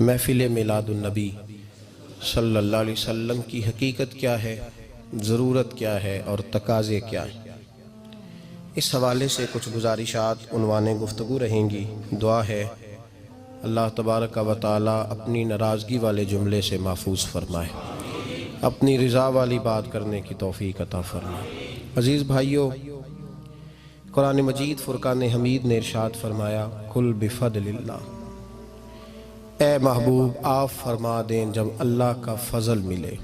महफिल मिलादुन्नबी सल्लल्लाहु अलैहि वसल्लम की हकीकत क्या है, ज़रूरत क्या है और तकाज़े क्या है। इस हवाले से कुछ गुजारिशात उन्वाने गुफ्तगू रहेंगी। दुआ है अल्लाह तबारक व तआला अपनी नाराज़गी वाले जुमले से महफूज फरमाए, अपनी रज़ा वाली बात करने की तौफ़ीक अता फरमाए। अज़ीज़ भाइयों, कुरान मजीद फ़ुरक़ान हमीद ने इरशाद फरमाया, कुल बिफ़ज़लिल्लाह, ए महबूब आप फरमा दें जब अल्लाह का फ़ज़ल मिले,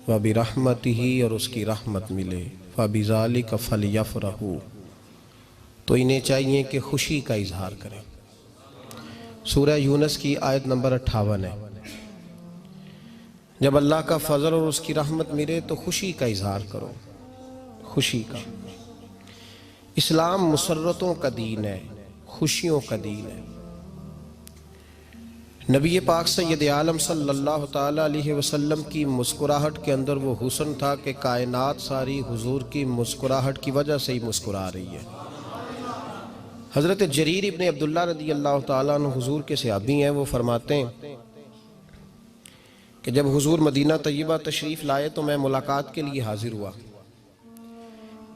व बिरहमतिही और उसकी रहमत मिले, व बिज़ालिका फ़लयफ़रहू, तो इन्हें चाहिए कि खुशी का इजहार करें। सूरह यूनुस की आयत नंबर 58 है। जब अल्लाह का फ़ज़ल और उसकी रहमत मिले तो खुशी का इजहार करो, खुशी का। इस्लाम मुसर्रतों का दीन है, खुशियों का दीन है। नबी पाक सैयद आलम सल्लल्लाहु ताला अलैहि वसल्लम की मुस्कुराहट के अंदर वो हुस्न था कि कायनात सारी हुजूर की मुस्कुराहट की वजह से ही मुस्कुरा रही है। हज़रत जरीर इब्न अब्दुल्ला रदी अल्लाह ताला अन्हु हुजूर के सहाबी हैं। वो फरमाते हैं कि जब हुजूर मदीना तय्यबा तशरीफ़ लाए तो मैं मुलाकात के लिए हाजिर हुआ।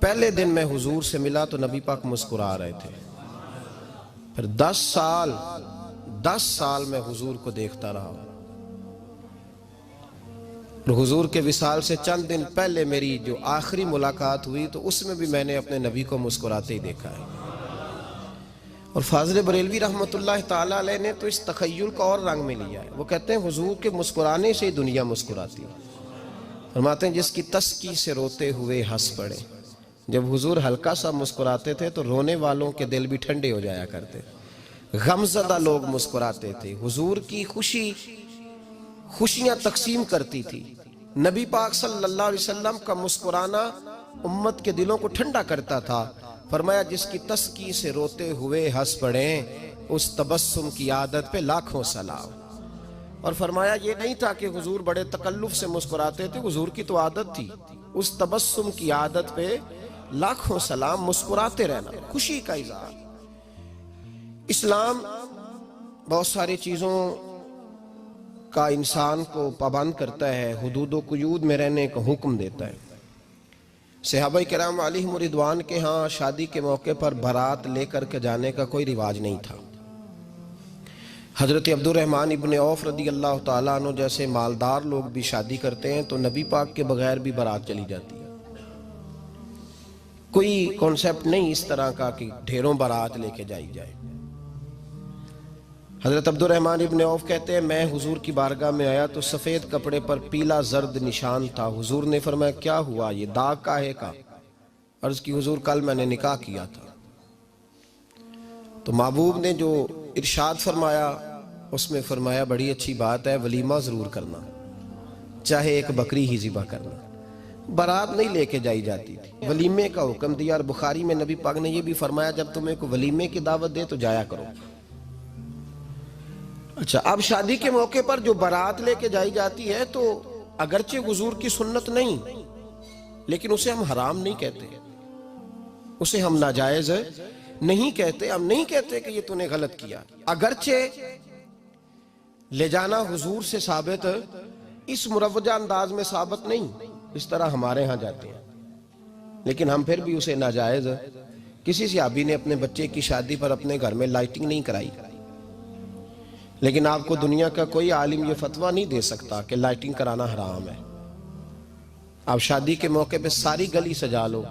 पहले दिन मैं हुजूर से मिला तो नबी पाक मुस्कुरा रहे थे। फिर 10 साल मैं हुजूर को देखता रहा। और हुजूर के विसाल से चंद दिन पहले मेरी जो आखिरी मुलाकात हुई तो उसमें भी मैंने अपने नबी को मुस्कुराते ही देखा है। और फाज़िल बरेलवी रहमतुल्लाह ताला अलैह ने तो इस तख़य्युल का और रंग में लिया है। वो कहते हैं हुजूर के मुस्कुराने से ही दुनिया मुस्कुराती है। फरमाते हैं जिसकी तस्की से रोते हुए हंस पड़े। जब हुजूर हल्का सा मुस्कुराते थे तो रोने वालों के दिल भी ठंडे हो जाया करते, गमज़दा लोग मुस्कुराते थे। हुजूर की खुशियां तकसीम करती थी। नबी पाक सल्लल्लाहु अलैहि वसल्लम का मुस्कुराना उम्मत के दिलों को ठंडा करता था। फरमाया जिसकी तस्की से रोते हुए हंस पड़े उस तबस्सुम की आदत पे लाखों सलाम। और फरमाया ये नहीं था कि हुजूर बड़े तकल्लुफ से मुस्कुराते थे, हुजूर की तो आदत थी उस तबस्सुम की आदत पे लाखों सलाम, मुस्कुराते रहना, खुशी का इज़हार। इस्लाम बहुत सारी चीज़ों का इंसान को पाबंद करता है, हुदूद व कुयूद में रहने का हुक्म देता है। सहाबा किराम अलैहिम रिदवान के यहाँ शादी के मौके पर बारात लेकर के जाने का कोई रिवाज नहीं था। हज़रत अब्दुर्रहमान इब्न औफ रदी अल्लाह ताला अन्हु जैसे मालदार लोग भी शादी करते हैं तो नबी पाक के बगैर भी बारात चली जाती है। कोई कॉन्सेप्ट नहीं इस तरह का कि ढेरों बारात लेके जाई जाए। हज़रत अब्दुर्रहमान इब्न औफ कहते हैं मैं हुजूर की बारगाह में आया तो सफ़ेद कपड़े पर पीला जर्द निशान था। हुजूर ने फरमाया क्या हुआ, ये दाग काहे का? अर्ज़ की हुजूर कल मैंने निकाह किया था। तो महबूब ने जो इरशाद फरमाया उसमें फरमाया बड़ी अच्छी बात है, वलीमा ज़रूर करना, चाहे एक बकरी ही ज़िबा करना। बारात नहीं लेके जाई जाती थी, वलीमे का हुक्म दिया। और बुखारी में नबी पाक ने यह भी फरमाया जब तुम्हें को वलीमे की दावत दे तो जाया करो। अच्छा, अब शादी के मौके पर जो बारात लेके जाई जाती है तो अगरचे हुजूर की सुन्नत नहीं, लेकिन उसे हम हराम नहीं कहते, उसे हम नाजायज नहीं कहते। हम नहीं कहते कि ये तूने गलत किया। अगरचे ले जाना हुजूर से साबित, इस मुरव्वजा अंदाज में साबित नहीं, इस तरह हमारे यहाँ जाते हैं, लेकिन हम फिर भी उसे नाजायज। किसी सहाबी ने अपने बच्चे की शादी पर अपने घर में लाइटिंग नहीं कराई, लेकिन आपको दुनिया का कोई आलिम ये फतवा नहीं दे सकता कि लाइटिंग कराना हराम है। आप शादी के मौके पे सारी गली सजा लो,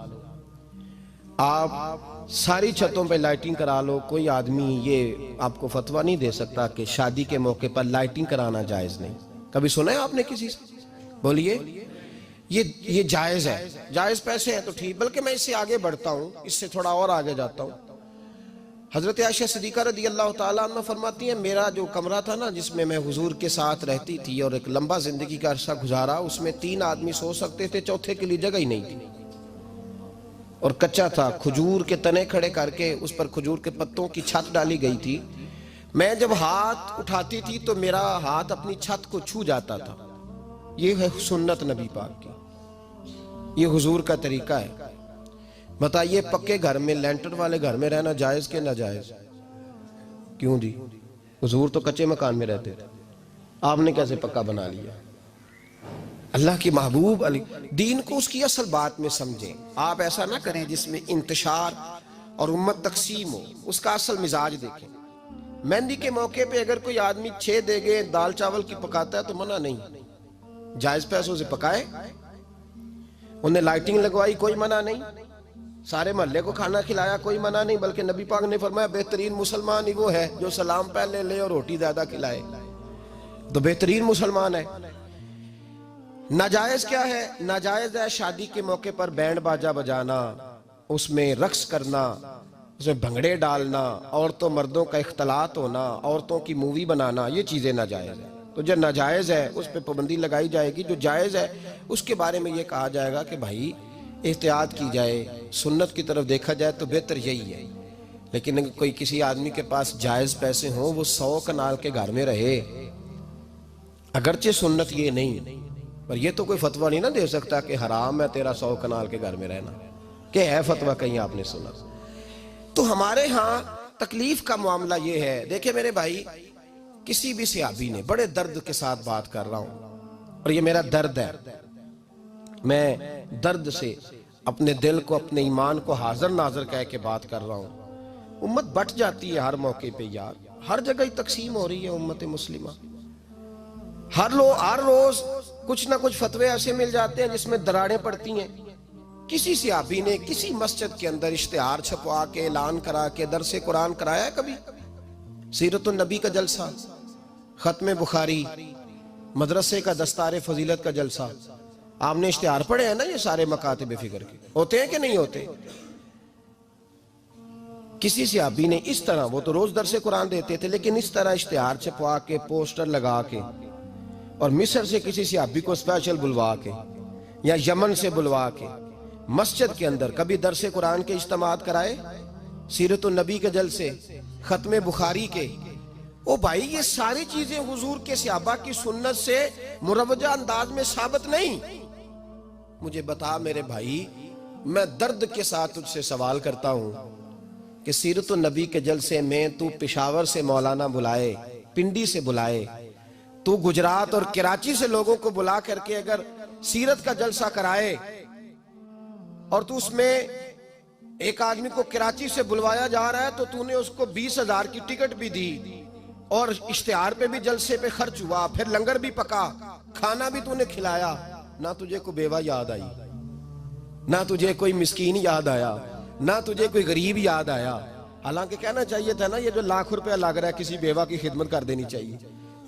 आप सारी छतों पे लाइटिंग करा लो, कोई आदमी ये आपको फतवा नहीं दे सकता कि शादी के मौके पर लाइटिंग कराना जायज नहीं। कभी सुना है आपने किसी से? बोलिए ये जायज है, जायज पैसे हैं तो ठीक। बल्कि मैं इससे आगे बढ़ता हूँ, इससे थोड़ा और आगे जाता हूँ। हज़रत आयशा सिद्दीक़ा रदी अल्लाह ताला अन्हा फरमाती हैं मेरा जो कमरा था ना जिसमें मैं हुजूर के साथ रहती थी और एक लंबा जिंदगी का अरसा गुजारा, उसमें 3 आदमी सो सकते थे, चौथे के लिए जगह ही नहीं थी। और कच्चा था, खजूर के तने खड़े करके उस पर खजूर के पत्तों की छत डाली गई थी। मैं जब हाथ उठाती थी तो मेरा हाथ अपनी छत को छू जाता था। ये है सुन्नत नबी पाक की, ये हुजूर का तरीका है। बताइए पक्के घर में, लेंटर वाले घर में रहना जायज के नाजायज? क्यों जी? हुजूर तो कच्चे मकान में रहते थे, आपने कैसे पक्का बना लिया? अल्लाह की महबूब अली दीन को उसकी असल बात में समझें। आप ऐसा ना करें जिसमें इंतशार और उम्मत तकसीम हो, उसका असल मिजाज देखें। मेहंदी के मौके पे अगर कोई आदमी 6 देगे दाल चावल की पकाता है तो मना नहीं, जायज पैसों से पकाए। उन्हें लाइटिंग लगवाई, कोई मना नहीं। सारे मोहल्ले को खाना खिलाया, कोई मना नहीं। बल्कि नबी पाक ने फरमाया बेहतरीन मुसलमान ही वो है जो सलाम पहले ले और रोटी ज्यादा खिलाए, तो बेहतरीन मुसलमान है। नाजायज क्या है? नाजायज है शादी के मौके पर बैंड बाजा बजाना, उसमें रक्स करना, उसमें भंगड़े डालना, औरतों मर्दों का इख्तलात होना, औरतों की मूवी बनाना, ये चीजें नाजायज है। तो जो नाजायज है उस पर पाबंदी लगाई जाएगी, जो जायज है उसके बारे में ये कहा जाएगा कि भाई एहतियात की जाए, सुन्नत की तरफ देखा जाए तो बेहतर यही है। लेकिन अगर कोई किसी आदमी के पास जायज पैसे हों, वो 100 कनाल के घर में रहे, अगरचे सुन्नत ये नहीं, पर ये तो कोई फतवा नहीं ना दे सकता कि हराम है तेरा 100 कनाल के घर में रहना। क्या है फतवा कहीं आपने सुना? तो हमारे यहाँ तकलीफ का मामला ये है। देखे मेरे भाई, किसी भी सहाबी ने, बड़े दर्द के साथ बात कर रहा हूं और ये मेरा दर्द है, मैं दर्द से अपने दिल को, अपने ईमान को हाजिर नाजर कह के बात कर रहा हूं। उम्मत बट जाती है हर मौके पे यार, हर जगह ही तकसीम हो रही है उम्मत मुस्लिमा। हर रोज कुछ ना कुछ फतवे ऐसे मिल जाते हैं जिसमें दरारें पड़ती हैं। किसी सहाबी ने किसी मस्जिद के अंदर इश्तिहार छपवा के, ऐलान करा के दरसे कुरान कराया है कभी? सीरतुन नबी का जलसा, खत्म बुखारी, मदरसे का दस्तार फजीलत का जलसा, आपने इश्तिहार पढ़े हैं ना? ये सारे मकातिब फिक्र के होते हैं कि नहीं होते? किसी सहाबी ने इस तरह, वो तो रोज दरसे कुरान देते थे, लेकिन इस तरह इश्तिहार छपवा के, पोस्टर लगा के, और मिस्र से किसी सहाबी को स्पेशल बुलवा के या यमन से बुलवा के मस्जिद के अंदर कभी दरसे कुरान के इज्तिमात कराए, सीरतुन नबी के जलसे, खत्म बुखारी के? ओ भाई, ये सारी चीजें हुजूर के सहाबा की सुन्नत से मुरवजा अंदाज में साबित नहीं। मुझे बता मेरे भाई, मैं दर्द के साथ तुझसे सवाल करता हूं कि सीरतुन नबी के जलसे में तू पेशावर से मौलाना बुलाए, पिंडी से बुलाए, तू गुजरात और कराची से लोगों को बुला करके अगर सीरत का जलसा कराए और तू उसमें एक आदमी को कराची से बुलवाया जा रहा है तो तूने उसको 20,000 की टिकट भी दी और इश्तिहार पे भी जलसे पे खर्च हुआ, फिर लंगर भी पका, खाना भी तूने खिलाया, ना तुझे कोई बेवा याद आई, ना तुझे कोई मिस्कीन याद आया, ना तुझे कोई गरीब याद आया? हालांकि कहना चाहिए था ना, ये जो लाख रुपया लग रहा है किसी बेवा की खिदमत कर देनी चाहिए,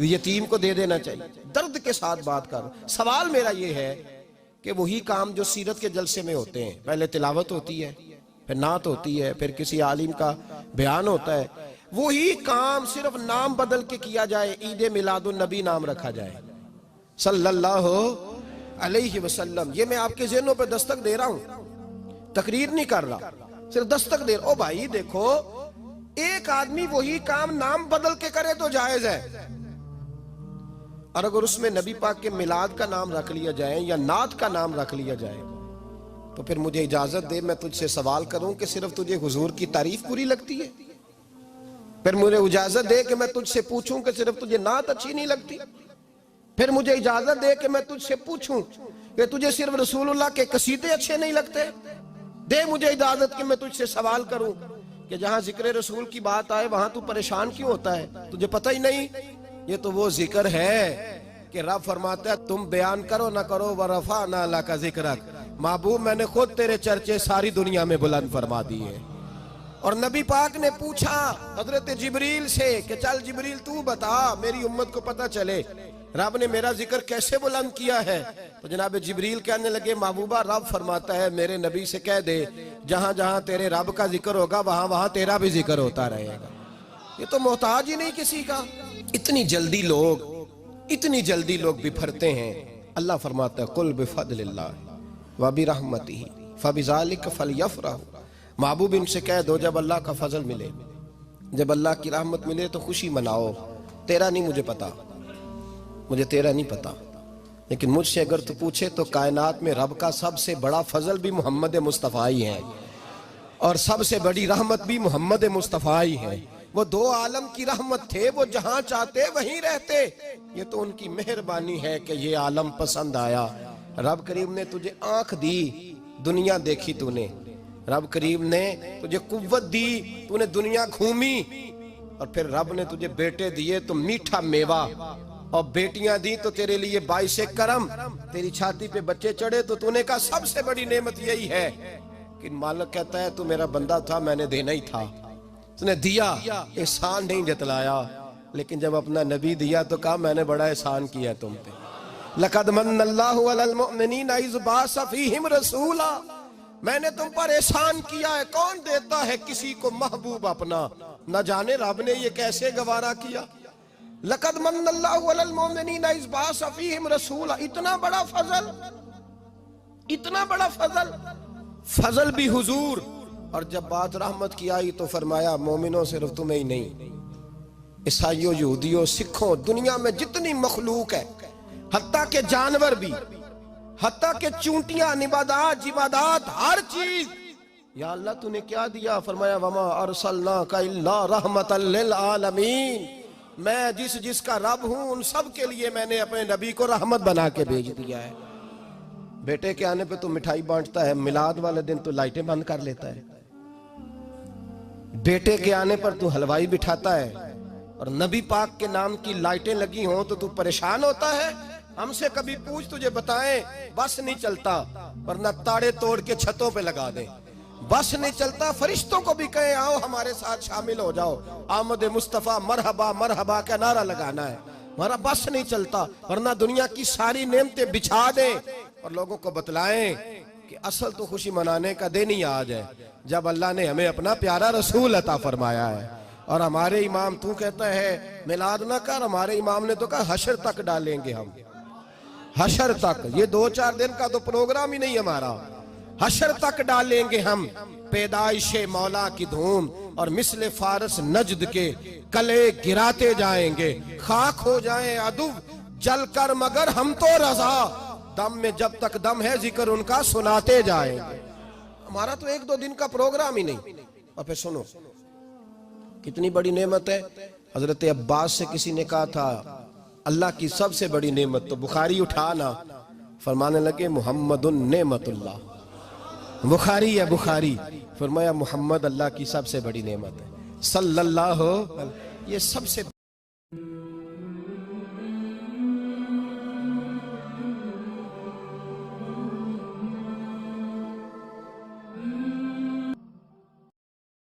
यतीम को दे देना चाहिए। दर्द के साथ बात कर। सवाल मेरा ये है कि वही काम जो सीरत के जलसे में होते हैं, पहले तिलावत होती है, फिर नात होती है, फिर किसी आलिम का बयान होता है, वही काम सिर्फ नाम बदल के किया जाए, ईद मिलादुन नबी नाम रखा जाए सल्लल्लाहु अलैहि वसल्लम। ये मैं आपके ज़हनों पे दस्तक दे रहा हूं, तकरीर नहीं कर रहा, सिर्फ दस्तक दे रहा। ओ भाई देखो, एक आदमी वही काम नाम बदल के करे तो जायज है, और अगर उसमें नबी पाक के मिलाद का नाम रख लिया जाए या नात का नाम रख लिया जाए तो फिर मुझे इजाजत दे, मैं तुझसे सवाल करूं कि सिर्फ तुझे हुजूर की तारीफ पूरी लगती है? फिर मुझे इजाजत दे कि मैं तुझसे पूछूं कि सिर्फ तुझे नात अच्छी नहीं लगती? फिर मुझे इजाजत दे कि मैं तुझसे पूछूं कि तुझे सिर्फ रसूलुल्लाह के कसीदे अच्छे नहीं लगते? दे मुझे इजाजत कि मैं तुझसे सवाल करूं कि जहां जिक्र रसूल की बात आए वहां तू परेशान क्यों होता है? तुझे पता ही नहीं ये तो वो जिक्र है कि रब फरमाता है तुम बयान करो ना करो, व रफअना लका जिक्रक, महबूब मैंने खुद तेरे चर्चे सारी दुनिया में बुलंद फरमा दिए। और नबी पाक ने पूछा हजरत जिब्रील से कि चल जिब्रील तू बता, मेरी उम्मत को पता चले रब ने मेरा जिक्र कैसे बुलंद किया है। तो जनाब जिब्रील कहने लगे महबूबा रब फरमाता है मेरे नबी से कह दे जहां जहां तेरे रब का जिक्र होगा वहां वहां तेरा भी जिक्र होता रहेगा। ये तो मोहताज ही नहीं किसी का। इतनी जल्दी लोग बिफरते हैं। अल्लाह फरमाता है कुल बिफदलिल्लाह व बिरहमतिही फबिज़ालिका फलयफ़रहू। महबूब इनसे कह दो जब अल्लाह का फजल मिले, जब अल्लाह की रहमत मिले तो खुशी मनाओ। तेरा नहीं मुझे पता, मुझे तेरा नहीं पता, लेकिन मुझसे अगर तू पूछे तो कायनात में रब का सबसे बड़ा फजल भी मोहम्मद मुस्तफ़ा ही है और सबसे बड़ी रहमत भी मोहम्मद मुस्तफ़ा ही है। वो दो आलम की रहमत थे, वो जहां चाहते वहीं रहते। ये तो उनकी मेहरबानी है कि ये आलम पसंद आया। रब करीम ने तुझे आंख दी, दुनिया देखी तूने। रब करीम ने तुझे कुव्वत दी, तूने दुनिया घूमी। और फिर रब ने तुझे बेटे दिए तो मीठा मेवा, और बेटियां दी तो तेरे लिए बाइसे करम। तेरी छाती पे बच्चे चढ़े तो तूने कहा सबसे बड़ी नेमत यही है कि मालिक कहता है तू मेरा बंदा था, मैंने देना ही था, तूने दिया, एहसान नहीं जतलाया। लेकिन जब अपना नबी दिया तो कहा मैंने बड़ा एहसान किया तुम पे। लक़द मन्नल्लाहु अलल मुअमिनीना इज़ बअस फ़ीहिम रसूला, मैंने तुम पर एहसान किया है। कौन देता है किसी को महबूब अपना, न जाने रब ने ये कैसे गवारा किया। लक़द मन्नल्लाहु अलल मुअमिनीना इज़ बअस फ़ीहिम रसूला, इतना बड़ा फजल, इतना बड़ा फजल, फजल भी हुजूर। और जब बात रहमत की आई तो फरमाया मोमिनों सिर्फ तुम्हें ही नहीं, ईसाइयों, यहूदियों, सिखों, दुनिया में जितनी मखलूक है, हत्ता के जानवर भी, हत्ता के चूंटियां, निबादात, जिबादात, हर चीज। या अल्लाह तूने क्या दिया? फरमाया वमा अरसलनाका इल्ला रहमतल लिल आलमीन, मैं जिसका रब हूं उन सब के लिए मैंने अपने नबी को रहमत बना के भेज दिया है। बेटे के आने पे तो मिठाई बांटता है, मिलाद वाले दिन तो लाइटें बंद कर लेता है। बेटे के आने पर तू हलवाई बिठाता है, और नबी पाक के नाम की लाइटें लगी हों तो तू परेशान होता है। हमसे कभी पूछ, तुझे बताएं बस नहीं चलता, वरना ताड़े तोड़ के छतों पे लगा दे। बस नहीं चलता, फरिश्तों को भी कहें आओ हमारे साथ शामिल हो जाओ, आमद मुस्तफा मरहबा मरहबा का नारा लगाना है। हमारा बस नहीं चलता, वरना दुनिया की सारी नेमतें बिछा दे और लोगों को बतलाएं कि असल तो खुशी मनाने का दिन ही आज है, जब अल्लाह ने हमें अपना प्यारा रसूल अता फरमाया है। और हमारे इमाम, तू कहता है मिलाद ना कर, हमारे इमाम ने तो कहा हशर तक डालेंगे हम, हशर तक। ये 2-4 दिन का तो प्रोग्राम ही नहीं हमारा, हशर तक डालेंगे हम पैदाइशे मौला की धूम, और मिसले फारस नजद के कले गिराते जाएंगे। खाक हो जाए अदु जल कर मगर हम तो रजा, दम में जब तक दम है जिक्र उनका सुनाते जाएंगे। हमारा तो 1-2 दिन का प्रोग्राम ही नहीं। और फिर सुनो कितनी बड़ी नेमत है। हजरत अब्बास से किसी ने कहा था अल्लाह की सबसे बड़ी नेमत, तो बुखारी उठाना, फरमाने लगे मुहम्मदुन नेमतुल्लाह, बुखारी है बुखारी। फरमाया मोहम्मद अल्लाह की सबसे बड़ी नेमत है, सल्लल्लाहु, ये सबसे